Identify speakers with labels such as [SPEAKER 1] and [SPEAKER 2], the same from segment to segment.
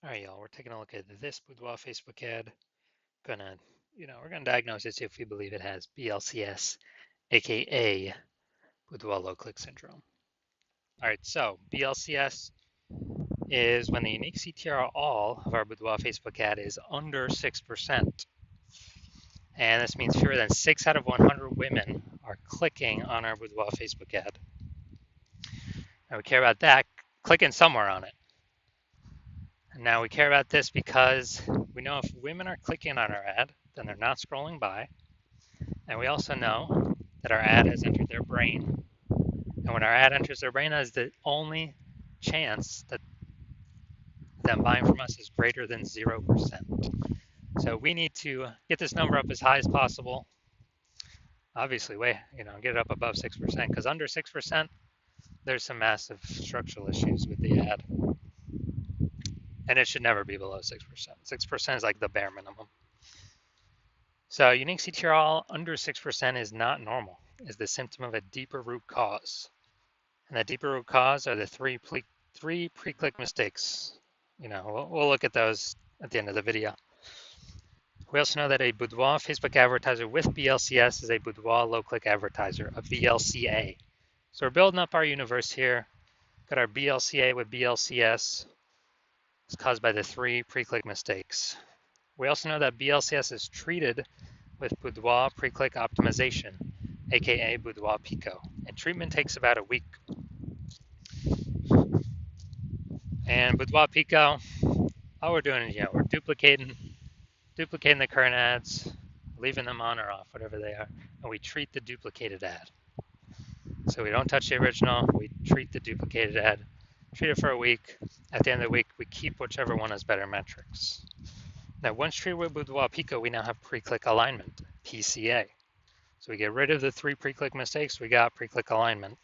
[SPEAKER 1] All right, y'all, we're taking a look at this Boudoir Facebook ad. We're gonna diagnose it, see if we believe it has BLCS, aka Boudoir low click syndrome. All right, so BLCS is when the unique CTR all of our Boudoir Facebook ad is under 6%. And this means fewer than 6 out of 100 women are clicking on our Boudoir Facebook ad. And we care about that, clicking somewhere on it. And now we care about this because we know if women are clicking on our ad, then they're not scrolling by. And we also know that our ad has entered their brain. And when our ad enters their brain, that is the only chance that them buying from us is greater than 0%. So we need to get this number up as high as possible. Obviously, get it up above 6%, because under 6%, there's some massive structural issues with the ad. And it should never be below 6%. 6% is like the bare minimum. So unique CTRL under 6% is not normal, is the symptom of a deeper root cause. And that deeper root cause are the three pre-click mistakes. We'll look at those at the end of the video. We also know that a Boudoir Facebook advertiser with BLCS is a Boudoir low-click advertiser, a BLCA. So we're building up our universe here. Got our BLCA with BLCS. It's caused by the three pre-click mistakes. We also know that BLCS is treated with Boudoir pre-click optimization, aka Boudoir Pico, and treatment takes about a week. And Boudoir Pico, all we're doing is, we're duplicating the current ads, leaving them on or off, whatever they are, and we treat the duplicated ad. So we don't touch the original, we treat the duplicated ad, treat it for a week. At the end of the week, we keep whichever one has better metrics. Now, once treated with Boudoir Pico, we now have pre-click alignment, PCA. So we get rid of the three pre-click mistakes, we got pre-click alignment.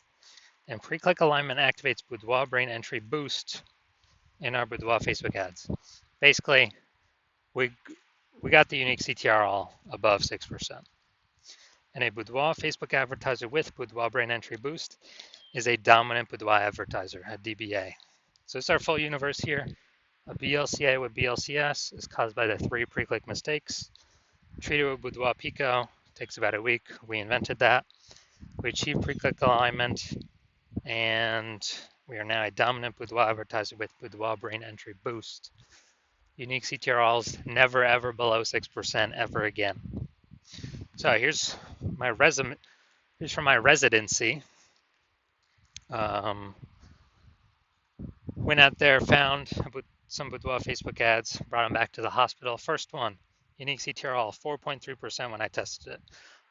[SPEAKER 1] And pre-click alignment activates Boudoir brain entry boost in our Boudoir Facebook ads. Basically, we got the unique CTR all above 6%. And a Boudoir Facebook advertiser with Boudoir brain entry boost is a dominant Boudoir advertiser, a DBA. So it's our full universe here. A BLCA with BLCS is caused by the three pre-click mistakes. Treated with Boudoir Pico takes about a week. We invented that. We achieved pre-click alignment, and we are now a dominant Boudoir advertiser with Boudoir brain entry boost. Unique CTRLs never ever below 6% ever again. So here's my resume. Here's from my residency. Went out there, found some Boudoir Facebook ads, brought them back to the hospital. First one, unique CTRL 4.3% when I tested it.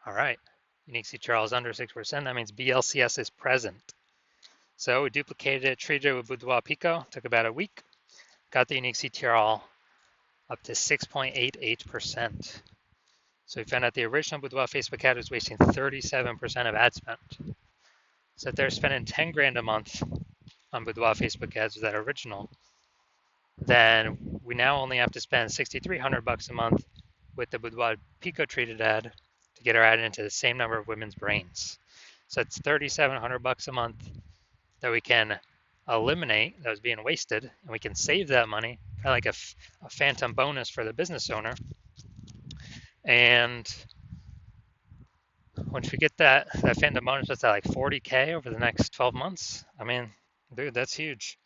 [SPEAKER 1] All right, unique CTRL is under 6%. That means BLCS is present. So we duplicated it, treated it with Boudoir Pico. Took about a week. Got the unique CTRL up to 6.88%. So we found out the original Boudoir Facebook ad was wasting 37% of ad spend. So if they're spending 10 grand a month on Boudoir Facebook ads with that original, then we now only have to spend $6,300 a month with the Boudoir Pico treated ad to get our ad into the same number of women's brains. So it's $3,700 a month that we can eliminate that was being wasted, and we can save that money, kind of like a phantom bonus for the business owner. And once we get that phantom bonus, that's at like 40K over the next 12 months. I mean, dude, that's huge.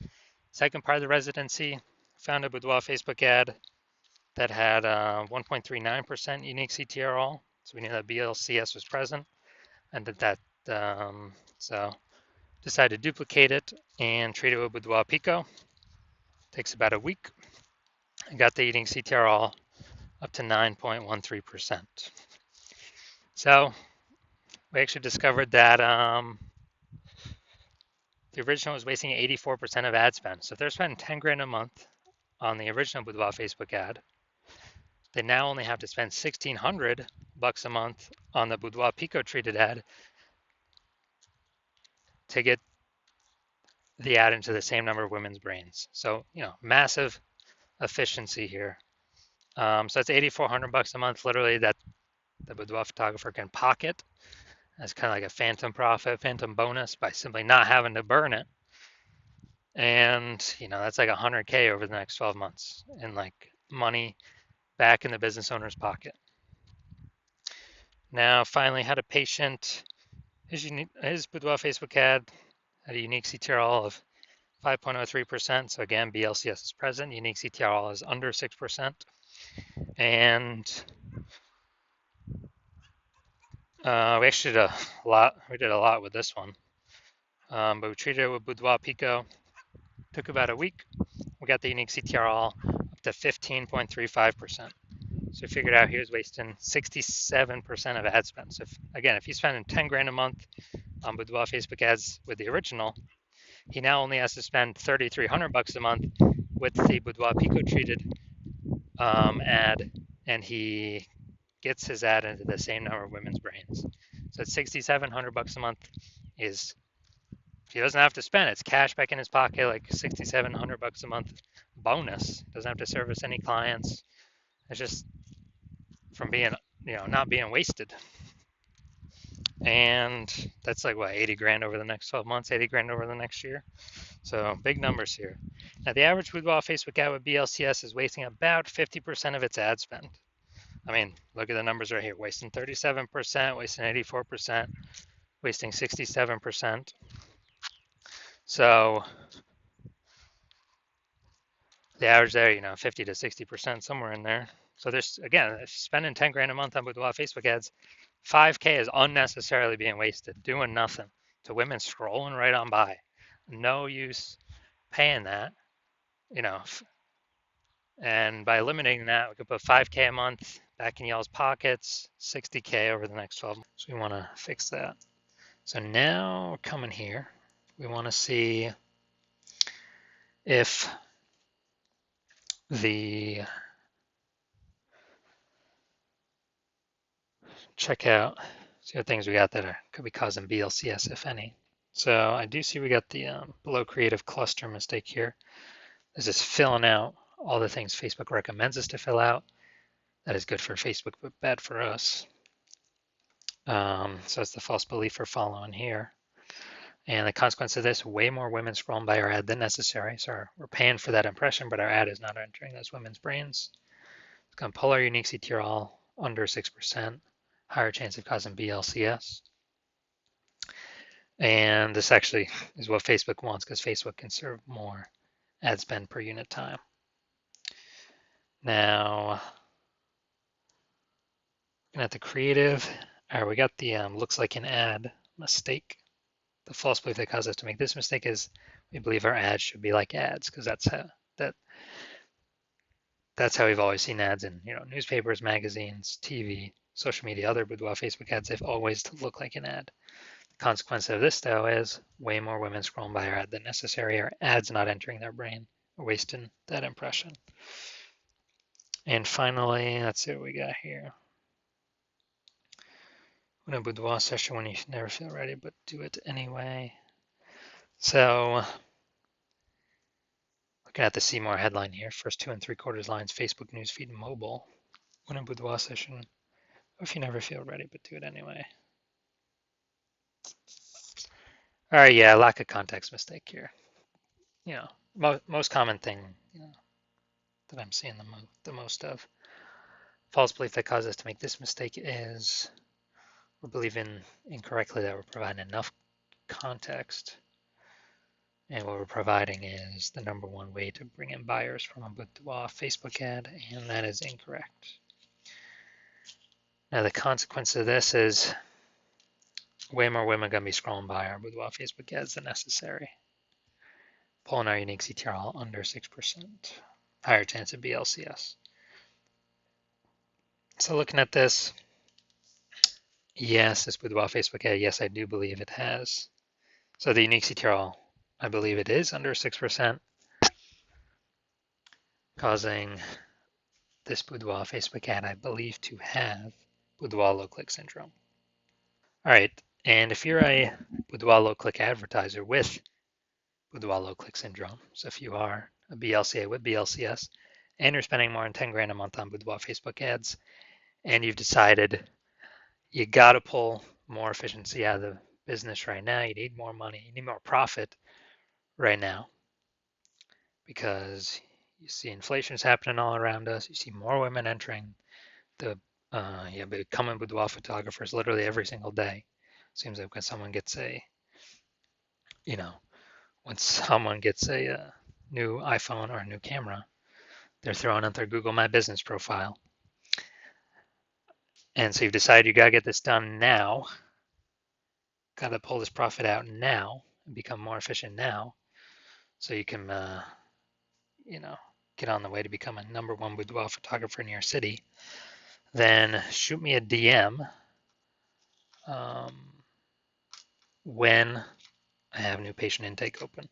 [SPEAKER 1] Second part of the residency, found a Boudoir Facebook ad that had 1.39% unique CTRL. So we knew that BLCS was present, and so decided to duplicate it and treat it with Boudoir Pico. Takes about a week. I got the unique CTRL up to 9.13%. So we actually discovered that the original was wasting 84% of ad spend. So if they're spending 10 grand a month on the original Boudoir Facebook ad, they now only have to spend $1,600 a month on the Boudoir Pico treated ad to get the ad into the same number of women's brains. So, massive efficiency here. So it's $8,400 a month, literally, that the Boudoir photographer can pocket as kind of like a phantom profit, phantom bonus by simply not having to burn it. And, that's like 100K over the next 12 months in like money back in the business owner's pocket. Now, finally, had a patient, his Boudoir Facebook ad had a unique CTRL of 5.03%. So again, BLCS is present. Unique CTRL is under 6%. And we actually did a lot. We did a lot with this one. But we treated it with Boudoir Pico. Took about a week. We got the unique CTRL up to 15.35%. So we figured out he was wasting 67% of ad spend. So if he's spending 10 grand a month on Boudoir Facebook ads with the original, he now only has to spend 3,300 bucks a month with the Boudoir Pico treated ad, and he gets his ad into the same number of women's brains. So it's 6,700 bucks a month. Is He doesn't have to spend. It's cash back in his pocket, like 6,700 bucks a month bonus. Doesn't have to service any clients. It's just from being, not being wasted. And that's like what, 80 grand over the next 12 months, 80 grand over the next year. So big numbers here. Now the average Boudoir Facebook ad with BLCS is wasting about 50% of its ad spend. I mean, look at the numbers right here. Wasting 37%, wasting 84%, wasting 67%. So the average there, 50 to 60%, somewhere in there. So there's, again, if spending 10 grand a month on Boudoir Facebook ads, 5K is unnecessarily being wasted, doing nothing to women scrolling right on by. No use paying that, you know. And by eliminating that, we could put 5K a month back in y'all's pockets, 60K over the next 12 months. So we want to fix that. So now we're coming here. We want to see if the checkout, see what things we got that could be causing BLCS, if any. So I do see we got the below creative cluster mistake here. This is filling out all the things Facebook recommends us to fill out. That is good for Facebook, but bad for us. So it's the false belief we're following here. And the consequence of this, way more women scrolling by our ad than necessary. So we're paying for that impression, but our ad is not entering those women's brains. It's going to pull our unique CTRL under 6%, higher chance of causing BLCS. And this actually is what Facebook wants because Facebook can serve more ad spend per unit time. Now, looking at the creative, all right, we got the looks like an ad mistake. The false belief that caused us to make this mistake is we believe our ads should be like ads because that's how we've always seen ads in newspapers, magazines, TV, social media, other Boudoir Facebook ads. They've always looked like an ad. The consequence of this though is way more women scrolling by our ad than necessary. Our ads not entering their brain, wasting that impression. And finally, let's see what we got here. In a Boudoir session when you never feel ready, but do it anyway. So looking at the see more headline here, first 2 3/4 lines, Facebook newsfeed mobile. When a Boudoir session, if you never feel ready, but do it anyway. All right, yeah, lack of context mistake here. Most common thing that I'm seeing the most of. False belief that causes us to make this mistake is we're believing incorrectly that we're providing enough context. And what we're providing is the #1 way to bring in buyers from a Boudoir Facebook ad, and that is incorrect. Now the consequence of this is way more women are going to be scrolling by our Boudoir Facebook ads than necessary. Pulling our unique CTRL under 6%. Higher chance of BLCS. So looking at this, yes, this Boudoir Facebook ad, yes, I do believe it has. So the unique CTRL, I believe it is under 6%, causing this Boudoir Facebook ad, I believe, to have Boudoir low click syndrome. All right, and if you're a Boudoir low click advertiser with Boudoir low click syndrome, so if you are a BLCA with BLCS and you're spending more than 10 grand a month on Boudoir Facebook ads, and you've decided you got to pull more efficiency out of the business right now, you need more money, you need more profit right now, because you see inflation is happening all around us. You see more women entering the becoming boudoir photographers literally every single day. Seems like when someone gets you know, when someone gets a new iPhone or a new camera, they're throwing out their Google My Business profile. And so you've decided you got to get this done now, got to pull this profit out now and become more efficient now so you can, you know, get on the way to become a #1 boudoir photographer in your city. Then shoot me a DM when I have new patient intake open.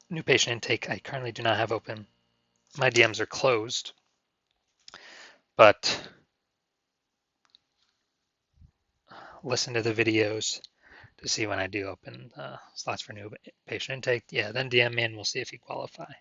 [SPEAKER 1] New patient intake I currently do not have open. My DMs are closed, but listen to the videos to see when I do open slots for new patient intake. Yeah, then DM me and we'll see if you qualify.